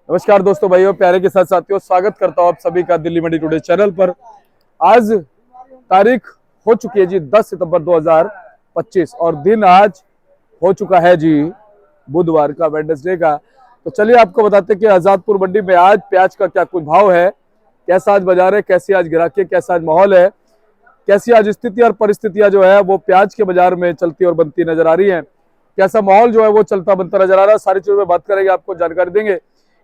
नमस्कार दोस्तों, भाइयों, प्यारे के साथ साथियों, स्वागत करता हूं आप सभी का दिल्ली मंडी टुडे चैनल पर। आज तारीख हो चुकी है जी 10 सितंबर 2025 और दिन आज हो चुका है जी बुधवार का, वेडनेसडे का। तो चलिए आपको बताते हैं कि आजादपुर मंडी में आज प्याज का क्या कुछ भाव है, कैसा आज बाजार है, कैसी आज ग्राहकी, कैसा आज माहौल है, कैसी आज स्थिति और परिस्थितियां जो है वो प्याज के बाजार में चलती और बनती नजर आ रही है, कैसा माहौल जो है वो चलता बनता नजर आ रहा है। सारी चीजों में बात करेंगे, आपको जानकारी देंगे।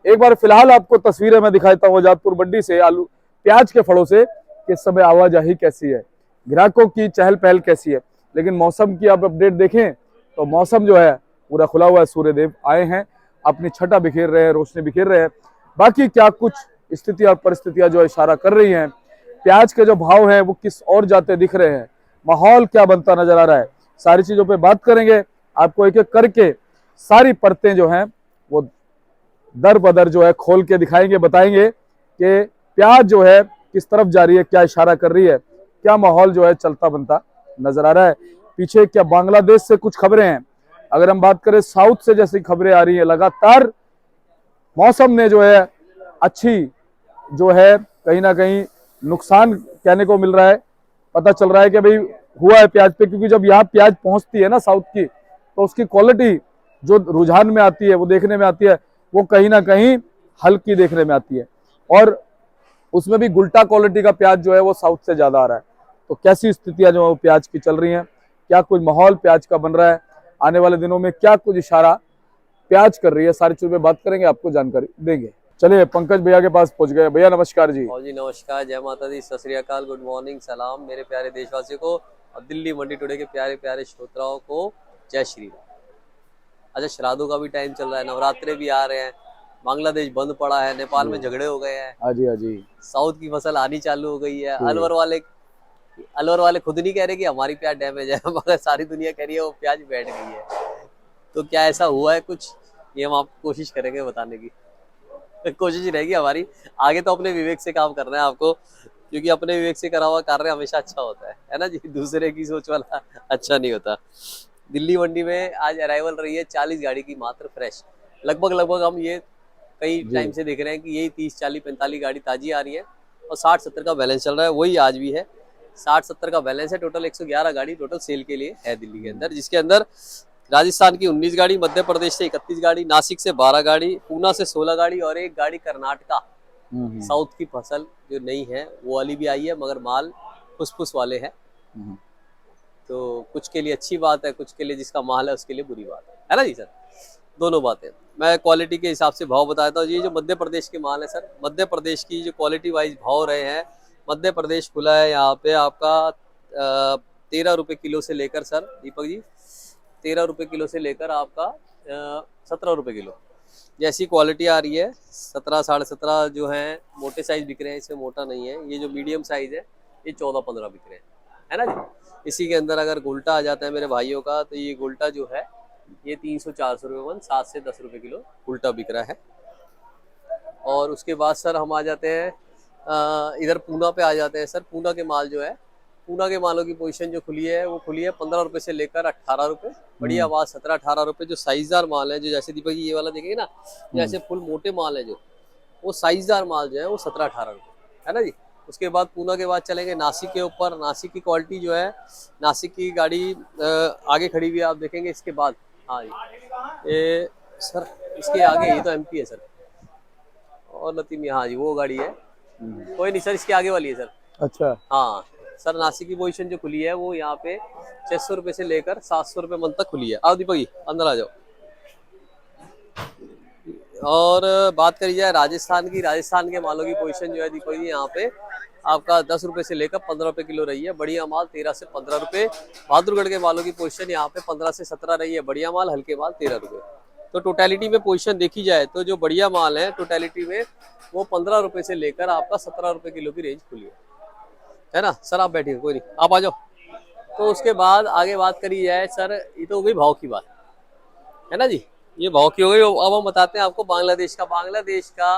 एक बार फिलहाल आपको तस्वीरें मैं दिखाता हूँ आजादपुर मंडी से, आलू प्याज के फड़ों से, किस समय आवाजाही कैसी है, ग्राहकों की चहल पहल कैसी है। लेकिन मौसम की आप अपडेट देखें तो मौसम जो है पूरा खुला हुआ है, सूर्यदेव आए हैं, अपनी छटा बिखेर रहे हैं, रोशनी बिखेर रहे हैं। बाकी क्या कुछ स्थिति और परिस्थितियां जो इशारा कर रही हैं, प्याज के जो भाव हैं वो किस ओर जाते दिख रहे हैं, माहौल क्या बनता नजर आ रहा है, सारी चीजों पे बात करेंगे। आपको एक एक करके सारी परतें जो हैं वो दर बदर जो है खोल के दिखाएंगे, बताएंगे कि प्याज जो है किस तरफ जा रही है, क्या इशारा कर रही है, क्या माहौल जो है चलता बनता नजर आ रहा है। पीछे क्या बांग्लादेश से कुछ खबरें हैं, अगर हम बात करें साउथ से जैसी खबरें आ रही है, लगातार मौसम ने जो है अच्छी जो है कहीं ना कहीं नुकसान कहने को मिल रहा है। पता चल रहा है कि भाई हुआ है प्याज पे, क्योंकि जब यहाँ प्याज पहुंचती है ना साउथ की, तो उसकी क्वालिटी जो रुझान में आती है, वो देखने में आती है, वो कहीं ना कहीं हल्की देखने में आती है। और उसमें भी गुल्टा क्वालिटी का प्याज जो है वो साउथ से ज्यादा आ रहा है। तो कैसी स्थितियां जो है वो प्याज की चल रही हैं, क्या कुछ माहौल प्याज का बन रहा है, आने वाले दिनों में क्या कुछ इशारा प्याज कर रही है, सारी चीजों पे बात करेंगे, आपको जानकारी देंगे। चलिए पंकज भैया के पास पहुंच गए। भैया नमस्कार जी। और जी नमस्कार, जय माता दी, सत श्री अकाल, गुड मॉर्निंग, सलाम मेरे प्यारे देशवासियों को और दिल्ली मंडी टुडे के प्यारे प्यारे श्रोताओं को जय श्री राम। अच्छा, श्राद्धों का भी टाइम चल रहा है, नवरात्रे भी आ रहे हैं, बांग्लादेश बंद पड़ा है, नेपाल में झगड़े हो गए हैं, हाँ जी, हाँ जी। साउथ की फसल आनी चालू हो गई है। अलवर वाले खुद नहीं कह रहे कि हमारी प्याज डैमेज है, मगर सारी दुनिया कह रही है वो प्याज बैठ गई है। तो क्या ऐसा हुआ है कुछ, ये हम आपको कोशिश करेंगे बताने की। कोशिश रहेगी हमारी। आगे तो अपने विवेक से काम करना है आपको, क्योंकि अपने विवेक से करा हुआ कार्य हमेशा अच्छा होता है ना जी, दूसरे की सोच वाला अच्छा नहीं होता। दिल्ली मंडी में आज अराइवल रही है 40 गाड़ी की मात्र फ्रेश। लगभग हम ये कई टाइम से देख रहे हैं कि यही 30 40 45 गाड़ी ताजी आ रही है और 60-70 का बैलेंस चल रहा है, वही आज भी है। 60-70 का बैलेंस है। टोटल 111 गाड़ी टोटल सेल के लिए है दिल्ली के अंदर, जिसके अंदर राजस्थान की 19 गाड़ी, मध्य प्रदेश से 31 गाड़ी, नासिक से 12 गाड़ी, पूना से 16 गाड़ी और एक गाड़ी कर्नाटका साउथ की फसल जो नहीं है वो वाली भी आई है, मगर माल फुसफुस वाले हैं। तो कुछ के लिए अच्छी बात है, कुछ के लिए जिसका माल है उसके लिए बुरी बात है ना जी सर, दोनों बातें। मैं क्वालिटी के हिसाब से भाव बताता हूँ। ये जो मध्य प्रदेश के माल है सर, मध्य प्रदेश की जो क्वालिटी वाइज भाव रहे हैं, मध्य प्रदेश खुला है यहाँ पे आपका 13 रुपये किलो से लेकर सर दीपक जी 13 रुपये किलो से लेकर आपका 17 रुपये किलो जैसी क्वालिटी आ रही है। 17 साढ़े 17 जो है मोटे साइज बिक रहे हैं, इसमें मोटा नहीं है। ये जो मीडियम साइज है ये 14-15 बिक रहे हैं, है ना जी। इसी के अंदर अगर गुल्टा आ जाता है मेरे भाइयों का, तो ये गुल्टा जो है ये 300-400 रुपये मन, 7 से 10 रुपये किलो गुल्टा बिक रहा है। और उसके बाद सर हम आ जाते हैं इधर पूना पे आ जाते हैं सर। पूना के माल जो है, पूना के मालों की पोजीशन जो खुली है वो खुली है 15 रुपए से लेकर 18 रुपए, बढ़िया आवाज 17-18 रुपए। जो साइजदार माल है, जो जैसे दीपक जी ये वाला देखेंगे ना, जैसे फुल मोटे माल है जो, वो साइजदार माल जो है वो 17-18 रुपए, है ना जी। उसके बाद पूना के बाद चलेंगे नासिक के ऊपर। नासिक की क्वालिटी जो है, नासिक की गाड़ी आगे खड़ी हुई है, आप देखेंगे इसके बाद। हाँ जी, ये सर इसके आगे ये तो एमपी है सर, और लतीमी, हाँ जी वो गाड़ी है, कोई नहीं सर, इसके आगे वाली है सर। अच्छा, हाँ सर, नासिक की पोजीशन जो खुली है वो यहाँ पे 600 रुपए से लेकर 700 रुपए मन तक खुली है। आओ दीपक जी अंदर आ जाओ। और बात करी जाए राजस्थान की, राजस्थान के मालों की पोजीशन जो है दीपक जी यहाँ पे आपका 10 रुपए से लेकर 15 रुपए किलो रही है, बढ़िया माल 13 से 15 रुपए। बहादुरगढ़ के मालों की पोजीशन यहाँ पे 15 से 17 रही है, बढ़िया माल, हल्के माल 13 रुपए। तो टोटलिटी में पोजीशन देखी जाए तो जो बढ़िया माल है टोटलिटी में वो 15 रुपए से लेकर आपका 17 रुपए किलो की रेंज खुली है ना सर। आप बैठिए, कोई नहीं, आप आ जाओ। तो उसके बाद आगे बात करी जाए सर, ये तो हो गई भाव की बात, है ना जी, ये भाव की हो गई। अब हम बताते हैं आपको बांग्लादेश का। बांग्लादेश का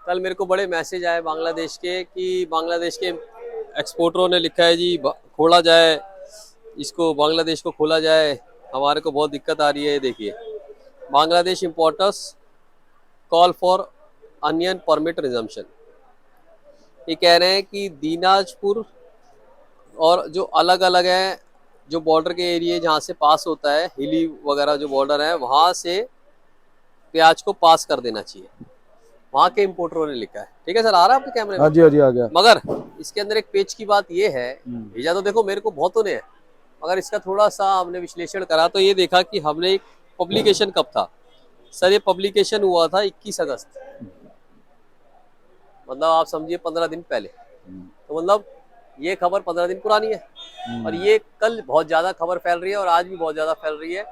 कल मेरे को बड़े मैसेज आए बांग्लादेश के कि बांग्लादेश के एक्सपोर्टरों ने लिखा है जी खोला जाए इसको, बांग्लादेश को खोला जाए, हमारे को बहुत दिक्कत आ रही है। देखिए, Bangladesh importers call for onion permit resumption. ये कह रहे हैं कि दीनाजपुर और जो अलग अलग है, जो बॉर्डर के एरिया जहाँ से पास होता है, हिली वगैरह जो बॉर्डर है, वहां से प्याज को पास कर देना चाहिए, वहां के इम्पोर्टरों ने लिखा है। ठीक है सर, आ रहा है आपके कैमरे में? हाँ जी आ गया। मगर इसके अंदर एक पेज की बात ये है, हम्म। भेजा तो देखो मेरे को बहुतों ने है, मगर इसका थोड़ा सा हमने विश्लेषण करा तो ये देखा कि हमने एक पब्लिकेशन कब था सर, ये पब्लिकेशन हुआ था 21 अगस्त, मतलब आप समझिए 15 दिन पहले। तो मतलब ये खबर 15 दिन पुरानी है और ये कल बहुत ज्यादा खबर फैल रही है और आज भी बहुत ज्यादा फैल रही है।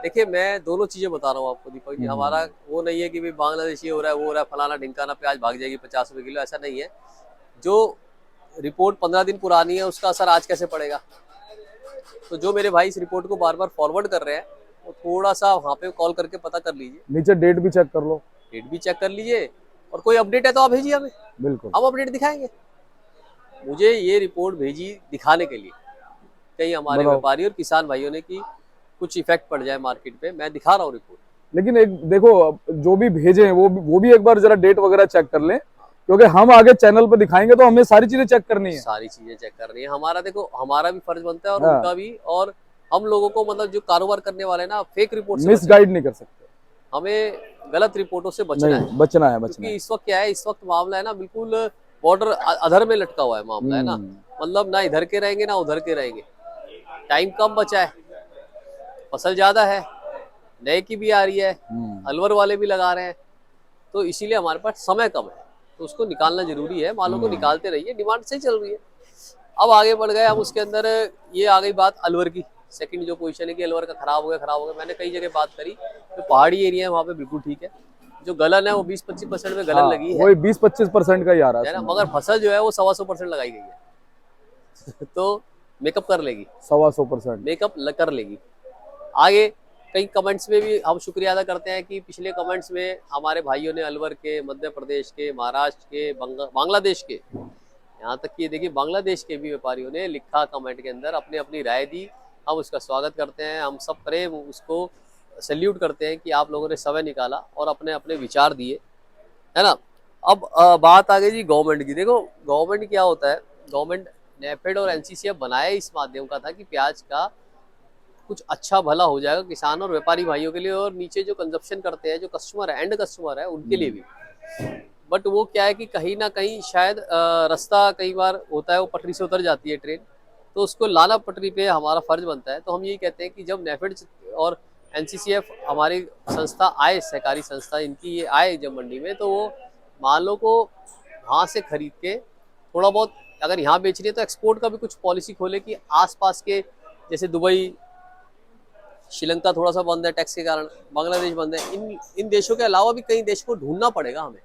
देखिए मैं दोनों चीजें बता रहा हूँ आपको दीपक जी, हमारा वो नहीं है कि भाई बांग्लादेश ये हो रहा है वो हो रहा है फलाना ढिमकाना, प्याज भाग जाएगी 50 रुपए किलो, ऐसा नहीं है। जो रिपोर्ट 15 दिन पुरानी है उसका असर आज कैसे पड़ेगा? तो जो मेरे भाई इस रिपोर्ट को बार बार फॉरवर्ड कर रहे हैं वो थोड़ा सा वहाँ पे कॉल करके पता कर लीजिए, नीचे डेट भी चेक कर लो, डेट भी चेक कर लीजिए, और कोई अपडेट है तो आप भेजिए हमें, बिल्कुल हम अपडेट दिखाएंगे। मुझे ये रिपोर्ट भेजी दिखाने के लिए कहीं हमारे बताओ। व्यापारी और किसान भाइयों ने कि कुछ इफेक्ट पड़ जाए मार्केट पे, मैं दिखा रहा हूँ रिपोर्ट। लेकिन एक देखो, जो भी भेजे हैं वो भी एक बार जरा डेट वगैरह चेक कर लें, क्योंकि हम आगे चैनल पर दिखाएंगे तो हमें सारी चीजें चेक करनी है। सारी चीजें चेक करनी है, हमारा देखो हमारा भी फर्ज बनता है और हाँ। उनका भी, और हम लोगों को मतलब जो कारोबार करने वाले हैं ना, फेक रिपोर्ट से मिसगाइड नहीं कर सकते, हमें गलत रिपोर्टों से बचना नहीं है। बचना है क्योंकि इस वक्त क्या है, इस वक्त मामला है ना बिल्कुल बॉर्डर अधर में लटका हुआ है मामला है ना, मतलब ना इधर के रहेंगे ना उधर के रहेंगे। टाइम कम बचा है, फसल ज्यादा है, नए की भी आ रही है, अलवर वाले भी लगा रहे हैं, तो इसीलिए हमारे पास समय कम है, तो उसको निकालना जरूरी है। मालों को निकालते रहिए, डिमांड सही चल रही है। अब आगे बढ़ गए हम उसके अंदर, ये आ गई बात अलवर की। सेकंड जो पोजीशन है कि अलवर का खराब हो गया, मैंने कई जगह बात करी, जो पहाड़ी एरिया है वहाँ पे बिल्कुल ठीक है, जो गलन है वो 20-25% में गलन लगी है, वही 20-25% का ही आ रहा है ना, है, मगर फसल जो है वो 125% लगाई गई है तो मेकअप कर लेगी, 125% मेकअप कर लेगी। आगे कई कमेंट्स में भी हम शुक्रिया अदा करते हैं कि पिछले कमेंट्स में हमारे भाइयों ने अलवर के, मध्य प्रदेश के, महाराष्ट्र के, बांग्लादेश के, यहाँ तक कि देखिए बांग्लादेश के भी व्यापारियों ने लिखा कमेंट के अंदर, अपनी अपनी राय दी। हम उसका स्वागत करते हैं, हम सब प्रेम उसको सैल्यूट करते हैं कि आप लोगों ने समय निकाला और अपने अपने विचार दिए, है ना। अब बात आ गई जी गवर्नमेंट की। देखो गवर्नमेंट क्या होता है, गवर्नमेंट नेफेड और एनसीसीएफ बनाया इस माध्यम का था कि प्याज का कुछ अच्छा भला हो जाएगा किसान और व्यापारी भाइयों के लिए, और नीचे जो कंजप्शन करते हैं, जो कस्टमर है, एंड कस्टमर है, उनके लिए भी। बट वो क्या है कि कहीं ना कहीं शायद रास्ता कई बार होता है वो पटरी से उतर जाती है ट्रेन, तो उसको लाना पटरी पे हमारा फर्ज बनता है। तो हम यही कहते हैं कि जब नेफेड और एनसीसीएफ हमारी संस्था आए, सहकारी संस्था इनकी ये आए जब मंडी में, तो वो मालों को वहाँ से खरीद के थोड़ा बहुत अगर यहाँ बेच रही है तो एक्सपोर्ट का भी कुछ पॉलिसी खोले कि आसपास के, जैसे दुबई, श्रीलंका थोड़ा सा बंद है टैक्स के कारण, बांग्लादेश बंद है, इन देशों के अलावा भी कई देशों को ढूंढना पड़ेगा हमें,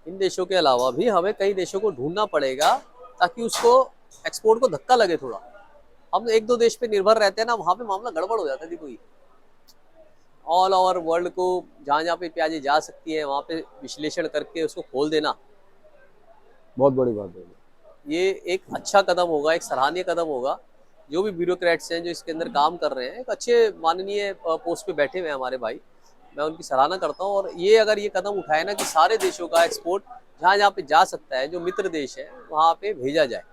इन देशों के अलावा भी हमें कई देशों को ढूंढना पड़ेगा ताकि उसको एक्सपोर्ट को धक्का लगे थोड़ा। हम एक दो देश पे निर्भर रहते हैं ना, वहां पे मामला गड़बड़ हो जाता है। देखो ऑल ओवर वर्ल्ड को जहाँ जहाँ पे प्याजें जा सकती है वहां पे विश्लेषण करके उसको खोल देना बहुत बड़ी बात है। ये एक अच्छा कदम होगा, एक सराहनीय कदम होगा। जो भी ब्यूरोक्रेट्स हैं जो इसके अंदर काम कर रहे हैं, एक अच्छे माननीय पोस्ट पे बैठे हुए हैं हमारे भाई, मैं उनकी सराहना करता हूँ। और ये अगर ये कदम उठाए ना कि सारे देशों का एक्सपोर्ट जहाँ जहाँ पे जा सकता है, जो मित्र देश है वहाँ पे भेजा जाए,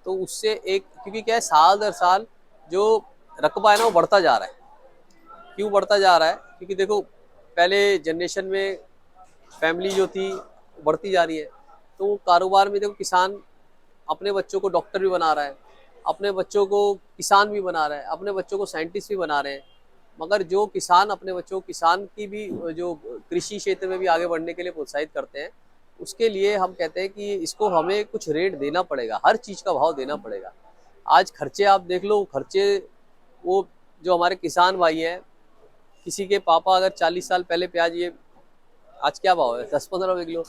तो उससे एक, क्योंकि क्या है साल दर साल जो रकबा है ना वो बढ़ता जा रहा है। क्यों बढ़ता जा रहा है? क्योंकि देखो पहले जनरेशन में फैमिली जो थी बढ़ती जा रही है, तो कारोबार में देखो किसान अपने बच्चों को डॉक्टर भी बना रहा है, अपने बच्चों को किसान भी बना रहा है, अपने बच्चों को साइंटिस्ट भी बना रहे हैं। मगर जो किसान अपने बच्चों, किसान की भी जो कृषि क्षेत्र में भी आगे बढ़ने के लिए प्रोत्साहित करते हैं, उसके लिए हम कहते हैं कि इसको हमें कुछ रेट देना पड़ेगा, हर चीज़ का भाव देना पड़ेगा। आज खर्चे आप देख लो, खर्चे वो जो हमारे किसान भाई हैं, किसी के पापा अगर 40 साल पहले प्याज, ये आज क्या भाव है 10-15 रुपये किलो,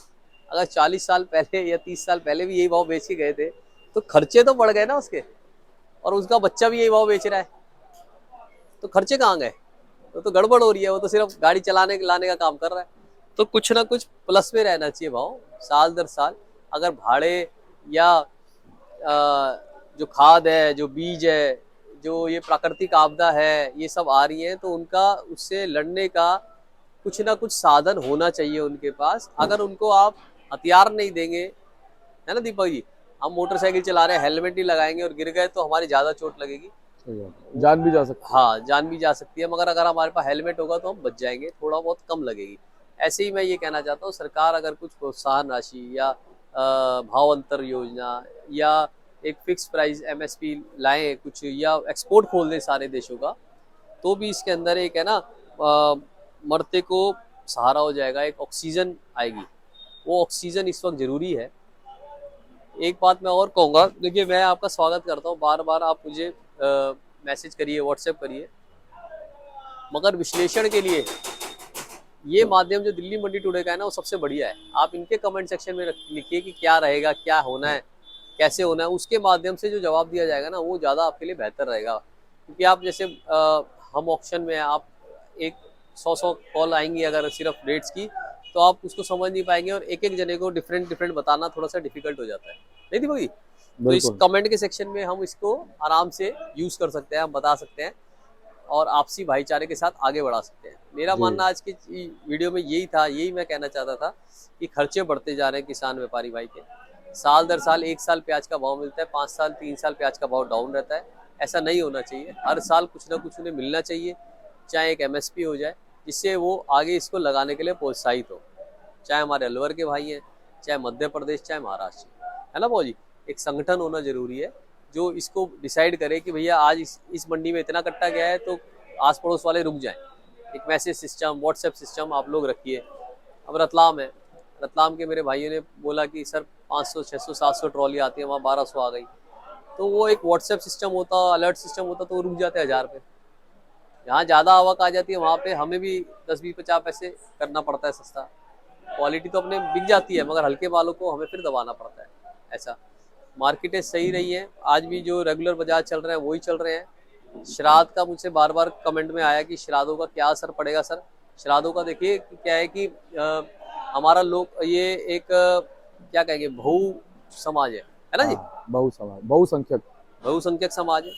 अगर 40 साल पहले या 30 साल पहले भी यही भाव बेच के गए थे, तो खर्चे तो बढ़ गए ना उसके, और उसका बच्चा भी यही भाव बेच रहा है, तो खर्चे कहाँ गए? तो गड़बड़ हो रही है। वो तो सिर्फ गाड़ी चलाने लाने का काम कर रहा है। तो कुछ ना कुछ प्लस में रहना चाहिए भाव साल दर साल। अगर भाड़े या जो खाद है, जो बीज है, जो ये प्राकृतिक आपदा है, ये सब आ रही है, तो उनका उससे लड़ने का कुछ ना कुछ साधन होना चाहिए उनके पास। अगर उनको आप हथियार नहीं देंगे, है ना दीपक जी, हम मोटरसाइकिल चला रहे हैं, हेलमेट नहीं लगाएंगे और गिर गए तो हमारी ज्यादा चोट लगेगी। सही बात है। जान भी जा सकती हाँ, जान भी जा सकती है, मगर अगर हमारे पास हेलमेट होगा तो हम बच जाएंगे, थोड़ा बहुत कम लगेगी। ऐसे ही मैं ये कहना चाहता हूँ, सरकार अगर कुछ प्रोत्साहन राशि या भाव अंतर योजना या एक फिक्स प्राइस एमएसपी लाएं कुछ, या एक्सपोर्ट खोल दें सारे देशों का, तो भी इसके अंदर एक है ना मरते को सहारा हो जाएगा, एक ऑक्सीजन आएगी। वो ऑक्सीजन इस वक्त जरूरी है। एक बात मैं और कहूँगा, देखिए मैं आपका स्वागत करता हूँ, बार बार आप मुझे मैसेज करिए, व्हाट्सएप करिए, मगर विश्लेषण के लिए ये माध्यम जो दिल्ली मंडी टुडे का है ना, वो सबसे बढ़िया है। आप इनके कमेंट सेक्शन में लिखिए कि क्या रहेगा, क्या होना है, कैसे होना है, उसके माध्यम से जो जवाब दिया जाएगा ना, वो ज़्यादा आपके लिए बेहतर रहेगा। क्योंकि आप जैसे हम ऑप्शन में, आप एक 100 कॉल आएंगी अगर सिर्फ रेट्स की, तो आप उसको समझ नहीं पाएंगे, और एक एक जने को डिफरेंट डिफरेंट बताना थोड़ा सा डिफिकल्ट हो जाता है, नहीं थी भाई? तो इस बिल्कुल। कमेंट के सेक्शन में हम इसको आराम से यूज कर सकते हैं, हम बता सकते हैं और आपसी भाईचारे के साथ आगे बढ़ा सकते हैं। मेरा जी। मानना आज की वीडियो में यही था, यही मैं कहना चाहता था कि खर्चे बढ़ते जा रहे हैं किसान व्यापारी भाई के। साल दर साल, एक साल प्याज का भाव मिलता है, 5 साल 3 साल प्याज का भाव डाउन रहता है। ऐसा नहीं होना चाहिए, हर साल कुछ ना कुछ उन्हें मिलना चाहिए, चाहे एक एमएसपी हो जाए, जिससे वो आगे इसको लगाने के लिए प्रोत्साहित हो। चाहे हमारे अलवर के भाई हैं, चाहे मध्य प्रदेश, चाहे महाराष्ट्र, है ना भाजी? एक संगठन होना जरूरी है जो इसको डिसाइड करे कि भैया आज इस मंडी में इतना कट्टा गया है तो आस पड़ोस वाले रुक जाएं। एक मैसेज सिस्टम, व्हाट्सएप सिस्टम आप लोग रखिए। अब रतलाम है, रतलाम के मेरे भाइयों ने बोला कि सर 500 600 700 ट्रॉली आती है, वहाँ 1200 आ गई, तो वो एक व्हाट्सएप सिस्टम होता, अलर्ट सिस्टम होता, तो वो रुक जाते हैं 1000 पे। जहाँ ज़्यादा आवक आ जाती है वहाँ पे हमें भी 10 20 50 पैसे करना पड़ता है सस्ता। क्वालिटी तो अपने बिक जाती है, मगर हल्के मालों को हमें फिर दबाना पड़ता है। ऐसा मार्केटें सही रही हैं, आज भी जो रेगुलर बाजार चल रहे हैं वही चल रहे हैं। श्राद्ध का मुझसे बार बार कमेंट में आया कि श्राद्धों का क्या असर पड़ेगा सर। श्राद्धों का देखिए क्या है कि हमारा लोग ये एक क्या कहेंगे, बहु समाज है ना जी? हाँ, बहुसमाज, बहुसंख्यक। बहुसंख्यक समाज है,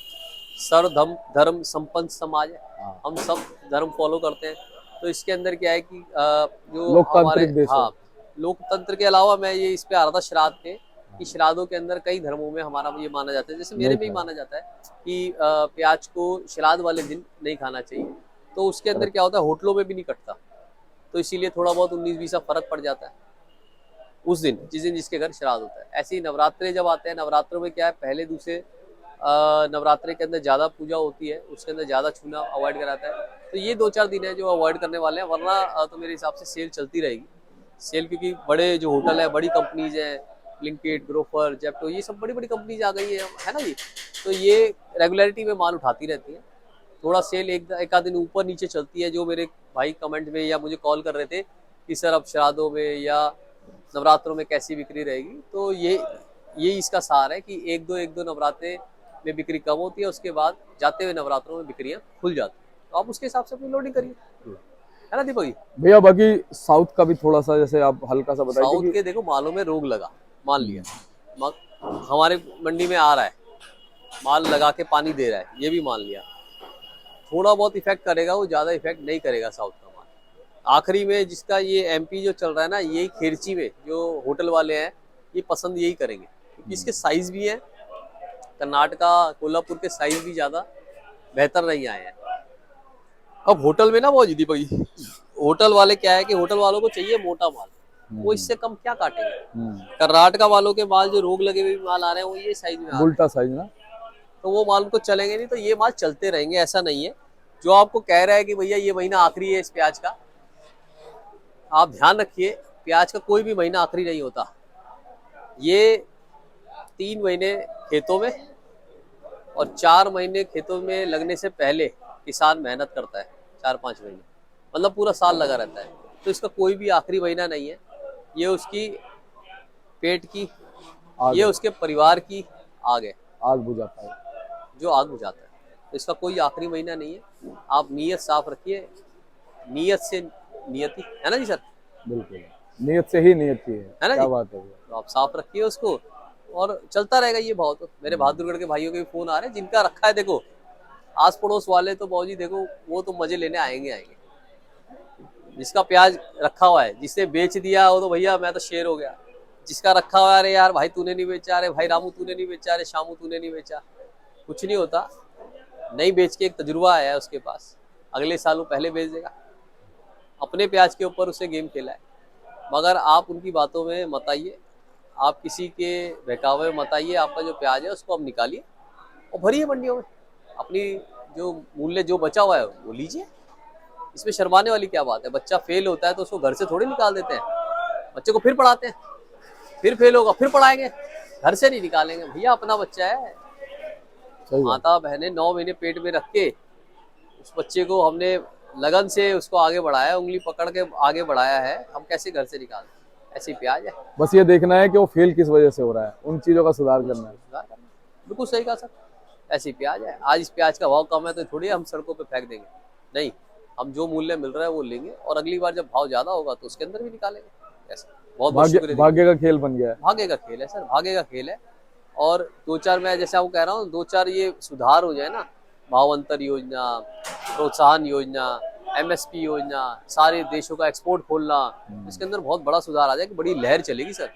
सर्व धर्म संपन्न समाज है, हाँ, हम सब धर्म फॉलो करते हैं। तो इसके अंदर क्या है कि जो हमारे, लोकतांत्रिक देश है। हाँ, लोकतंत्र के अलावा मैं ये इस पे आ रहा था श्राद्ध पे, कि श्राद्धों के अंदर कई धर्मों में हमारा ये माना जाता है, जैसे मेरे नहीं में ही खाया। माना जाता है कि प्याज को श्राद्ध वाले दिन नहीं खाना चाहिए। तो उसके अंदर करेक्ट। क्या होता है, होटलों में भी नहीं कटता, तो इसीलिए थोड़ा बहुत 19 20 फर्क पड़ जाता है उस दिन, जिस दिन जिसके घर श्राद्ध होता है। ऐसे ही नवरात्रे जब आते हैं, नवरात्रों में क्या है, पहले दूसरे नवरात्रे के अंदर ज़्यादा पूजा होती है, उसके अंदर ज़्यादा छूना अवॉइड कराता है। तो ये 2 4 दिन है जो अवॉइड करने वाले हैं, वरना तो मेरे हिसाब से सेल चलती रहेगी। सेल, क्योंकि बड़े जो होटल है, बड़ी कंपनीज हैं, ब्लिंकिट, ग्रोफर, जेप्टो, ये सब बड़ी बड़ी कंपनीज आ गई है ना जी? तो ये रेगुलरिटी में माल उठाती रहती है। थोड़ा सेल एक आध दिन ऊपर नीचे चलती है। जो मेरे भाई कमेंट में या मुझे कॉल कर रहे थे कि सर अब श्राद्धों में या नवरात्रों में कैसी बिक्री रहेगी, तो ये इसका सार है कि एक दो नवरात्रे में बिक्री कम होती है, उसके बाद जाते हुए नवरात्रों में बिक्रियां खुल जाती है। तो आप उसके हिसाब से अपनी लोडिंग करिए, है ना दीपक जी? भैया बाकी साउथ का भी थोड़ा सा जैसे आप हल्का सा बताइए साउथ कि के देखो मालों में रोग लगा, मान लिया, हमारे मंडी में आ रहा है, माल लगा के पानी दे रहा है, ये भी मान लिया, थोड़ा बहुत इफेक्ट करेगा, वो ज्यादा इफेक्ट नहीं करेगा साउथ का माल। आखिरी में जिसका ये एमपी जो चल रहा है ना, यही खेरची में जो होटल वाले हैं, ये पसंद यही करेंगे, क्योंकि इसके साइज भी है, कर्नाटका कोल्हापुर के साइज भी ज्यादा बेहतर नहीं आए हैं। अब होटल में ना वो दीपक जी, होटल वाले क्या है कि होटल वालों को चाहिए मोटा माल, वो इससे कम क्या काटेंगे। कर्नाटका वालों के माल जो रोग लगे हुए माल आ रहे हैं, वो ये साइज में आ रहे हैं, उल्टा साइज ना। तो वो माल को चलेंगे नहीं, तो ये माल चलते रहेंगे, ऐसा नहीं है। जो आपको कह रहा है कि भैया ये महीना आखिरी है इस प्याज का, आप ध्यान रखिए, प्याज का कोई भी महीना आखिरी नहीं होता। ये 3 महीने खेतों में और 4 महीने खेतों में लगने से पहले किसान मेहनत करता है, 4 5 महीने, मतलब पूरा साल लगा रहता है। तो इसका कोई भी आखिरी महीना नहीं है। ये उसकी पेट की, आग ये है, उसके परिवार की आग है, आग बुझाता है। जो आग बुझाता है। तो इसका कोई आखिरी महीना नहीं है। आप नीयत साफ रखिए, नीयत से नियति, है ना जी सर? बिल्कुल, नियत से ही नियत की है ना क्या जी? बात है भैया। तो आप साफ रखिए उसको, और चलता रहेगा ये भाव। तो मेरे बहादुरगढ़ के भाइयों के भी फोन आ रहे हैं, जिनका रखा है, देखो आस पड़ोस वाले तो बाबूजी देखो, वो तो मजे लेने आएंगे आएंगे। जिसका प्याज रखा हुआ है, जिसने बेच दिया वो तो भैया मैं तो शेर हो गया। जिसका रखा हुआ है, अरे यार भाई तूने नहीं बेचा, अरे भाई रामू तूने नहीं बेचा, अरे शामू तूने नहीं बेचा, कुछ नहीं होता। नहीं बेच के एक तजुर्बा आया है उसके पास, अगले साल वो पहले बेच देगा। अपने प्याज के ऊपर उसने गेम खेला है। मगर आप उनकी बातों में मत आइए, आप किसी के बहकावे में मत आइए। आपका जो प्याज है उसको आप निकालिए और भरिए मंडियों में, अपनी जो मूल्य जो बचा हुआ है वो लीजिए। इसमें शर्माने वाली क्या बात है? बच्चा फेल होता है तो उसको घर से थोड़ी निकाल देते हैं, बच्चे को फिर पढ़ाते हैं, फिर फेल होगा फिर पढ़ाएंगे, घर से नहीं निकालेंगे। भैया अपना बच्चा है, माता बहने 9 महीने पेट में रख के उस बच्चे को हमने लगन से उसको आगे बढ़ाया, उंगली पकड़ के आगे बढ़ाया है, हम कैसे घर से निकाल दें? ऐसी प्याज है। बस ये देखना है कि वो फेल किस वजह से हो रहा है, उन चीजों का सुधार करना है। बिल्कुल सही कहा सर, ऐसी प्याज है। आज इस प्याज का भाव कम है तो थोड़ी हम सड़कों पे फेंक देंगे, नहीं, हम जो मूल्य मिल रहा है वो लेंगे और अगली बार जब भाव ज्यादा होगा तो उसके अंदर भी निकालेंगे। ऐसा बहुत बहुत शुक्रिया। भाग्य का खेल बन गया है। भाग्य का खेल है सर, भाग्य का खेल है। और 2-4 मैं जैसे आपको कह रहा हूँ, 2-4 ये सुधार हो जाए ना, भाव अंतर योजना, प्रोत्साहन योजना, MSP योजना, सारे देशों का एक्सपोर्ट खोलना, इसके अंदर बहुत बड़ा सुधार आ जाए कि बड़ी लहर चलेगी सर।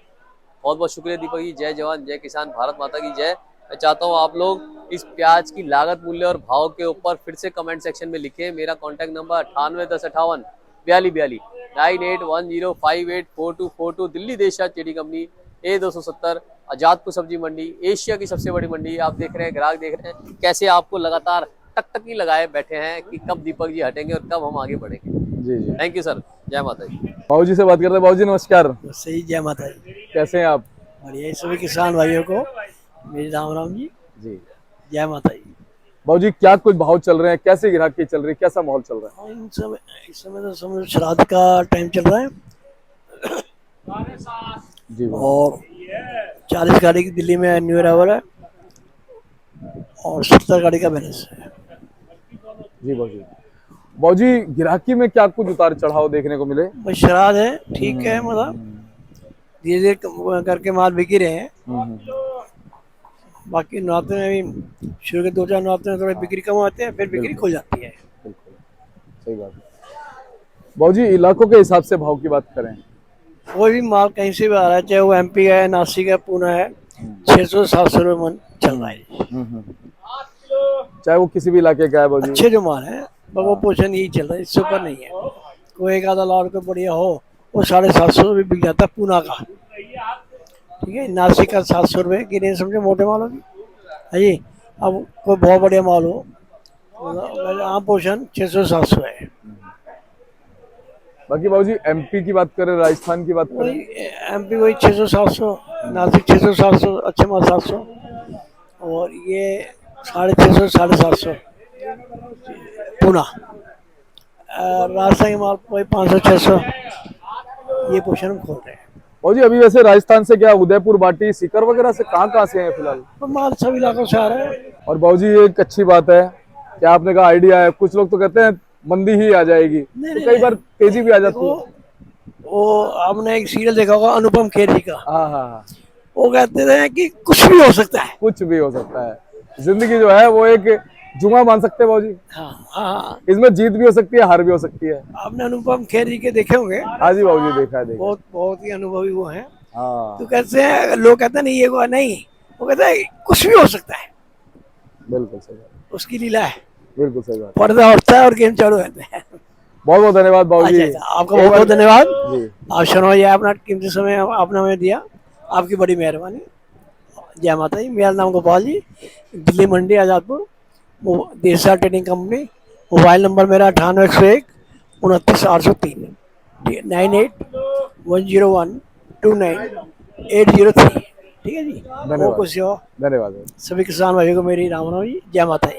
बहुत बहुत शुक्रिया दीपक जी, जय जवान जय किसान, भारत माता की जय। मैं चाहता हूँ आप लोग इस प्याज की लागत मूल्य और भाव के ऊपर फिर से कमेंट सेक्शन में लिखें। मेरा कॉन्टैक्ट नंबर 981058 4242 9810584242, दिल्ली देशा चीनी कंपनी, A270, आजादपुर सब्जी मंडी, एशिया की सबसे बड़ी मंडी। आप देख रहे हैं, ग्राहक देख रहे हैं कैसे आपको लगातार टकटकी लगाए बैठे हैं कि कब दीपक जी हटेंगे और कब हम आगे बढ़ेंगे। जी जी, थैंक यू सर, जय माता दी। बाबू जी से बात करते हैं। बाबू जी नमस्कार, सही, जय माता दी। कैसे हैं आप? बढ़िया, सभी किसान भाइयों को मेरी राम राम जी, जी जय माता दी। बाबू जी, क्या कुछ भाव चल रहे हैं, कैसे ग्राहक की चल रही है, कैसा माहौल चल रहा है? इस समय तो समझो श्राद्ध का टाइम चल रहा है जी बाबू। और 40 गाड़ी की दिल्ली में न्यू अराइवल है और 70 गाड़ी का बैलेंस है। जी बाबू जी, बाबू जी गिराकी में क्या कुछ उतार चढ़ाव देखने को मिले? बस श्राद्ध है, ठीक है, मतलब धीरे धीरे करके माल बिक ही रहे हैं। बाकी नौरात्रि में भी शुरू के 2-4 नौरात्रि में थोड़ी बिक्री कम आते हैं, फिर बिक्री खो जाती है। बिल्कुल सही बात है। बाबू जी इलाकों के हिसाब से भाव की बात करें, कोई भी माल कहीं से भी आ रहा है, चाहे वो MP का है, नासिक है, पूना है, 600-700 रुपये मन चल रहा है। चाहे वो किसी भी इलाके का है बाबू जी। अच्छे जो माल है वो पोषण यही चल रहा है, इससे ऊपर नहीं है। कोई एक आधा लाख रुपये बढ़िया हो वो 750 रुपये बिक जाता है पूना का, ठीक है। नासिक का 700 रुपये की रेंज समझे मोटे मालों की है जी। अब कोई बहुत बढ़िया माल हो, मतलब आम पोषण 600-700 है। बाकी बाबू जी MP की बात करें, राजस्थान की बात करें, वही MP वही 600-700, नासिक 600-700, अच्छे माल 700 और ये 650-750 पूना। राजस्थान के माल वही 500-600, ये पोषण हम खोल रहे हैं। बाबू जी अभी वैसे राजस्थान से क्या उदयपुर, बाटी, सीकर वगैरह से कहाँ से हैं फिलहाल? तो माल सभी इलाकों से आ रहा है। और बाबू जी ये एक अच्छी बात है कि आपने कहा आइडिया है, कुछ लोग तो कहते हैं मंदी ही आ जाएगी, तो कई बार तेजी भी आ जाती है। वो आपने एक सीरियल देखा होगा अनुपम खेर जी का, हाँ हाँ हाँ, वो कहते थे कि कुछ भी हो सकता है। कुछ भी हो सकता है, जिंदगी जो है वो एक जुआ मान सकते हैं बाबू जी। हाँ हाँ, इसमें जीत भी हो सकती है, हार भी हो सकती है। आपने अनुपम खेर जी के देखे होंगे। हाँ जी बाबू जी, देखा है देखा। बहुत बहुत ही अनुभवी वो हैं। हाँ तो कैसे हैं, लोग कहते हैं नहीं ये वो नहीं, वो कहते हैं कुछ भी हो सकता है, बिल्कुल सही बात, उसकी लीला है। बिल्कुल सही बात। पर्दा उठता है और गेम चालू रहता है। बहुत बहुत धन्यवाद बाबू जी। अच्छा, आपका बहुत बहुत धन्यवाद। जी आप शर्मा अपना कीमती समय आपने हमें दिया, आपकी बड़ी मेहरबानी। जय माता दी। मेरा नाम गोपाल जी, दिल्ली मंडी आजादपुर, देसा ट्रेडिंग कंपनी। मोबाइल नंबर मेरा 9801 29 803 9810129803। ठीक है जी, धन्यवाद। कुछ हो धन्यवाद। सभी किसान भाइयों को मेरी राम राम जी, जय माता दी।